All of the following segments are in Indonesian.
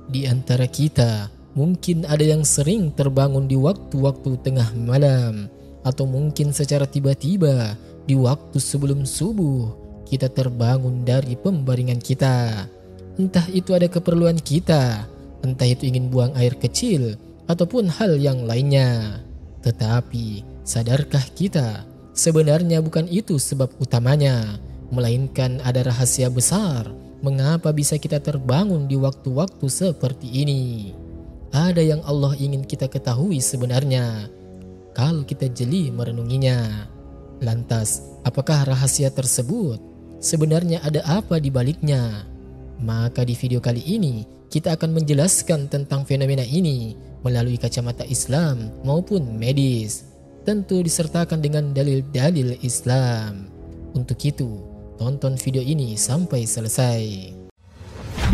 Di antara kita, mungkin ada yang sering terbangun di waktu-waktu tengah malam, atau mungkin secara tiba-tiba di waktu sebelum subuh kita terbangun dari pembaringan kita. Entah itu ada keperluan kita, entah itu ingin buang air kecil, ataupun hal yang lainnya. Tetapi, sadarkah kita, sebenarnya bukan itu sebab utamanya, melainkan ada rahasia besar mengapa bisa kita terbangun di waktu-waktu seperti ini. Ada yang Allah ingin kita ketahui sebenarnya, kalau kita jeli merenunginya. Lantas, apakah rahasia tersebut? Sebenarnya ada apa di baliknya? Maka di video kali ini, kita akan menjelaskan tentang fenomena ini melalui kacamata Islam maupun medis, tentu disertakan dengan dalil-dalil Islam. Untuk itu, tonton video ini sampai selesai.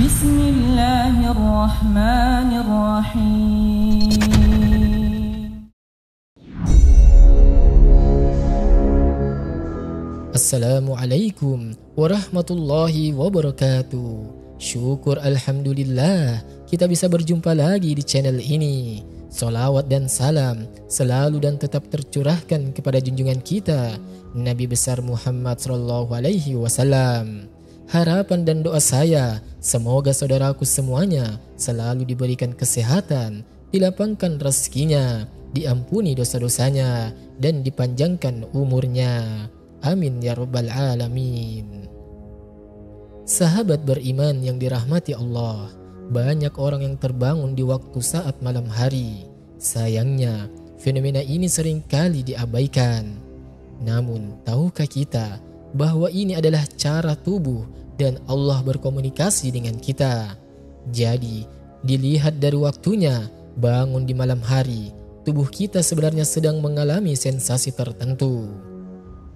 Bismillahirrahmanirrahim. Assalamualaikum warahmatullahi wabarakatuh. Syukur alhamdulillah kita bisa berjumpa lagi di channel ini. Salawat dan salam selalu dan tetap tercurahkan kepada junjungan kita Nabi besar Muhammad SAW. Harapan dan doa saya, semoga saudaraku semuanya selalu diberikan kesehatan, dilapangkan rezekinya, diampuni dosa-dosanya, dan dipanjangkan umurnya. Amin ya rabbal alamin. Sahabat beriman yang dirahmati Allah, banyak orang yang terbangun di waktu saat malam hari. Sayangnya, fenomena ini seringkali diabaikan. Namun, tahukah kita bahwa ini adalah cara tubuh dan Allah berkomunikasi dengan kita? Jadi, dilihat dari waktunya, bangun di malam hari, tubuh kita sebenarnya sedang mengalami sensasi tertentu.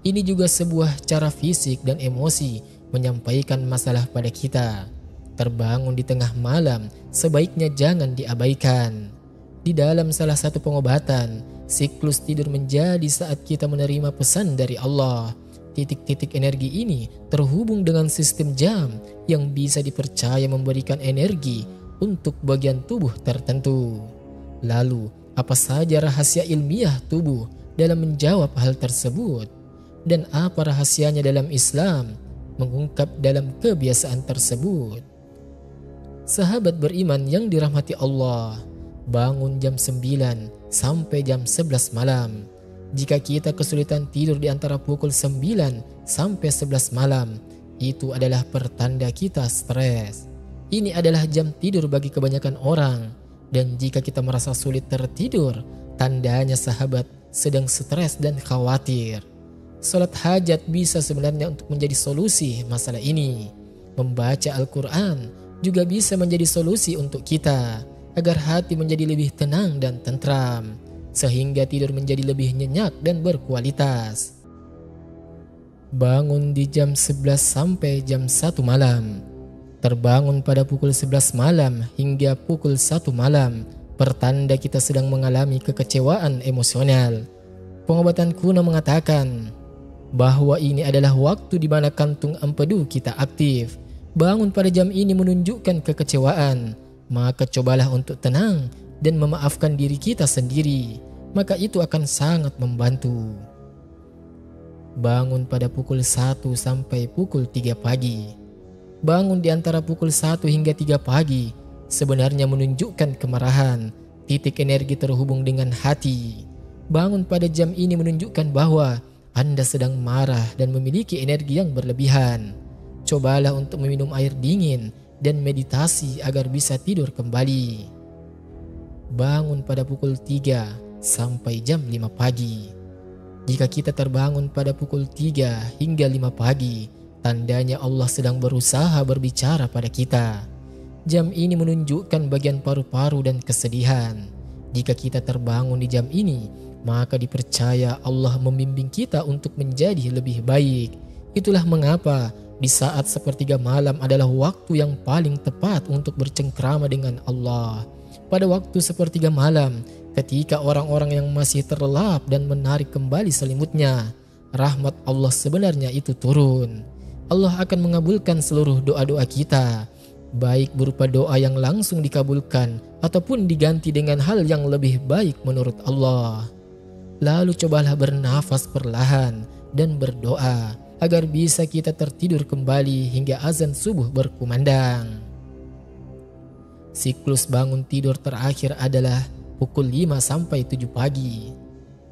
Ini juga sebuah cara fisik dan emosi menyampaikan masalah pada kita. Terbangun di tengah malam sebaiknya jangan diabaikan. Di dalam salah satu pengobatan, siklus tidur menjadi saat kita menerima pesan dari Allah. Titik-titik energi ini terhubung dengan sistem jam yang bisa dipercaya memberikan energi untuk bagian tubuh tertentu. Lalu, apa saja rahasia ilmiah tubuh dalam menjawab hal tersebut? Dan apa rahasianya dalam Islam mengungkap dalam kebiasaan tersebut? Sahabat beriman yang dirahmati Allah, bangun jam 9 sampai jam 11 malam. Jika kita kesulitan tidur di antara pukul 9 sampai 11 malam, itu adalah pertanda kita stres. Ini adalah jam tidur bagi kebanyakan orang. Dan jika kita merasa sulit tertidur, tandanya sahabat sedang stres dan khawatir. Salat hajat bisa sebenarnya untuk menjadi solusi masalah ini. Membaca Al-Quran juga bisa menjadi solusi untuk kita, agar hati menjadi lebih tenang dan tentram, sehingga tidur menjadi lebih nyenyak dan berkualitas. Bangun di jam 11 sampai jam 1 malam. Terbangun pada pukul 11 malam hingga pukul 1 malam, pertanda kita sedang mengalami kekecewaan emosional. Pengobatan kuno mengatakan bahwa ini adalah waktu di mana kantung empedu kita aktif. Bangun pada jam ini menunjukkan kekecewaan, maka cobalah untuk tenang dan memaafkan diri kita sendiri, maka itu akan sangat membantu. Bangun pada pukul 1 sampai pukul 3 pagi. Bangun di antara pukul 1 hingga 3 pagi sebenarnya menunjukkan kemarahan. Titik energi terhubung dengan hati. Bangun pada jam ini menunjukkan bahwa Anda sedang marah dan memiliki energi yang berlebihan. Cobalah untuk meminum air dingin dan meditasi agar bisa tidur kembali. Bangun pada pukul 3 sampai jam 5 pagi. Jika kita terbangun pada pukul 3 hingga 5 pagi, tandanya Allah sedang berusaha berbicara pada kita. Jam ini menunjukkan bagian paru-paru dan kesedihan. Jika kita terbangun di jam ini, maka dipercaya Allah membimbing kita untuk menjadi lebih baik. Itulah mengapa di saat sepertiga malam adalah waktu yang paling tepat untuk bercengkrama dengan Allah. Pada waktu sepertiga malam, ketika orang-orang yang masih terlelap dan menarik kembali selimutnya, rahmat Allah sebenarnya itu turun. Allah akan mengabulkan seluruh doa-doa kita. baik berupa doa yang langsung dikabulkan ataupun diganti dengan hal yang lebih baik menurut Allah. Lalu cobalah bernafas perlahan dan berdoa agar bisa kita tertidur kembali hingga azan subuh berkumandang. Siklus bangun tidur terakhir adalah pukul 5 sampai 7 pagi.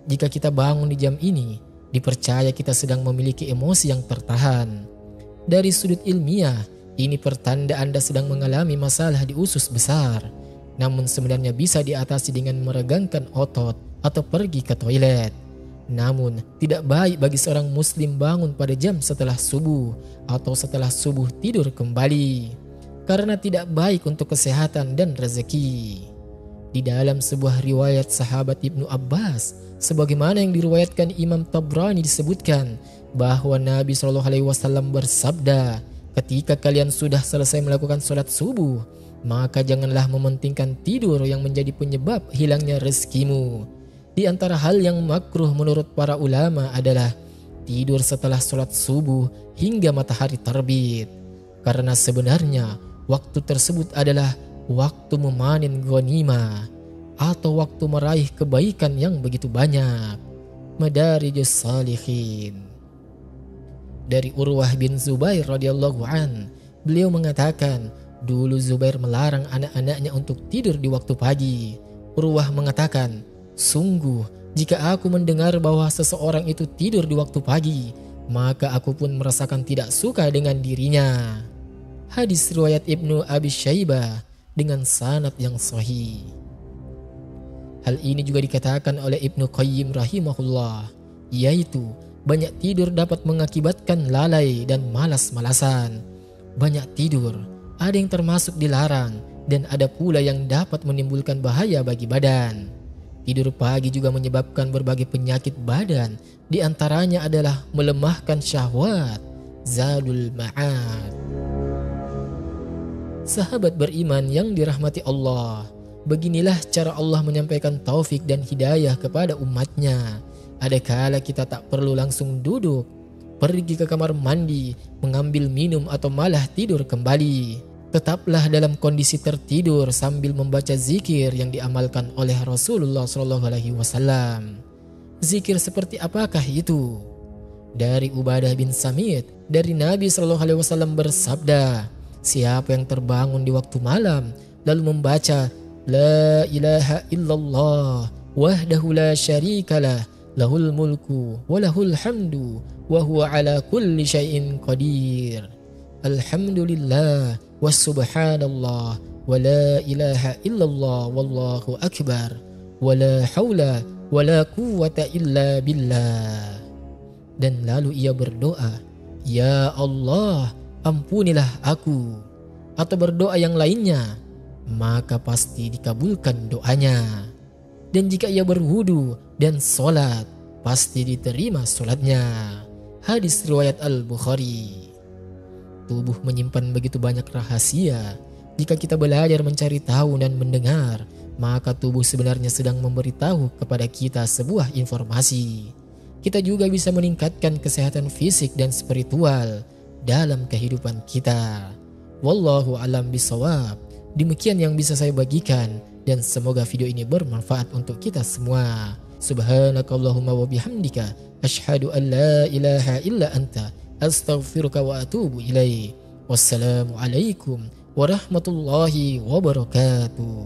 Jika kita bangun di jam ini, dipercaya kita sedang memiliki emosi yang tertahan. Dari sudut ilmiah, ini pertanda Anda sedang mengalami masalah di usus besar. Namun sebenarnya bisa diatasi dengan meregangkan otot atau pergi ke toilet. Namun tidak baik bagi seorang muslim bangun pada jam setelah subuh atau setelah subuh tidur kembali, karena tidak baik untuk kesehatan dan rezeki. Di dalam sebuah riwayat sahabat Ibnu Abbas, sebagaimana yang diriwayatkan Imam Tabrani, disebutkan bahwa Nabi SAW bersabda, ketika kalian sudah selesai melakukan sholat subuh, maka janganlah mementingkan tidur yang menjadi penyebab hilangnya rezekimu. Di antara hal yang makruh menurut para ulama adalah tidur setelah sholat subuh hingga matahari terbit, karena sebenarnya waktu tersebut adalah waktu memanen ghanimah atau waktu meraih kebaikan yang begitu banyak. Madarijus Shalihin. Dari Urwah bin Zubair radhiyallahu an, beliau mengatakan, dulu Zubair melarang anak-anaknya untuk tidur di waktu pagi. Urwah mengatakan, sungguh jika aku mendengar bahwa seseorang itu tidur di waktu pagi, maka aku pun merasakan tidak suka dengan dirinya. Hadis riwayat Ibnu Abi Syaibah dengan sanad yang sahih. Hal ini juga dikatakan oleh Ibnu Qayyim rahimahullah, yaitu banyak tidur dapat mengakibatkan lalai dan malas-malasan. Banyak tidur ada yang termasuk dilarang dan ada pula yang dapat menimbulkan bahaya bagi badan. Tidur pagi juga menyebabkan berbagai penyakit badan, di antaranya adalah melemahkan syahwat, zadul ma'ad. Sahabat beriman yang dirahmati Allah, beginilah cara Allah menyampaikan taufik dan hidayah kepada umatnya. Ada kala kita tak perlu langsung duduk, pergi ke kamar mandi, mengambil minum atau malah tidur kembali. Tetaplah dalam kondisi tertidur sambil membaca zikir yang diamalkan oleh Rasulullah SAW. Zikir seperti apakah itu? Dari Ubadah bin Samit, dari Nabi SAW bersabda, siapa yang terbangun di waktu malam lalu membaca La ilaha illallah wahdahu la syarikalah lahul mulku wa lahul hamdu wa huwa ala kulli syai'in qadir. Alhamdulillah wa subhanallah wa la ilaha illallah wallahu akbar wa la hawla wa la quwwata illa billah. Dan lalu ia berdoa, ya Allah, ampunilah aku, atau berdoa yang lainnya, maka pasti dikabulkan doanya. Dan jika ia berwudu dan sholat, pasti diterima sholatnya. Hadis riwayat Al-Bukhari. Tubuh menyimpan begitu banyak rahasia. Jika kita belajar mencari tahu dan mendengar, maka tubuh sebenarnya sedang memberitahu kepada kita sebuah informasi. Kita juga bisa meningkatkan kesehatan fisik dan spiritual dalam kehidupan kita. Wallahu alam bisawab. Demikian yang bisa saya bagikan, dan semoga video ini bermanfaat untuk kita semua. Subhanakallahumma wa bihamdika asyhadu an la ilaha illa anta astaghfiruka wa atubu ilaik. Wassalamualaikum warahmatullahi wabarakatuh.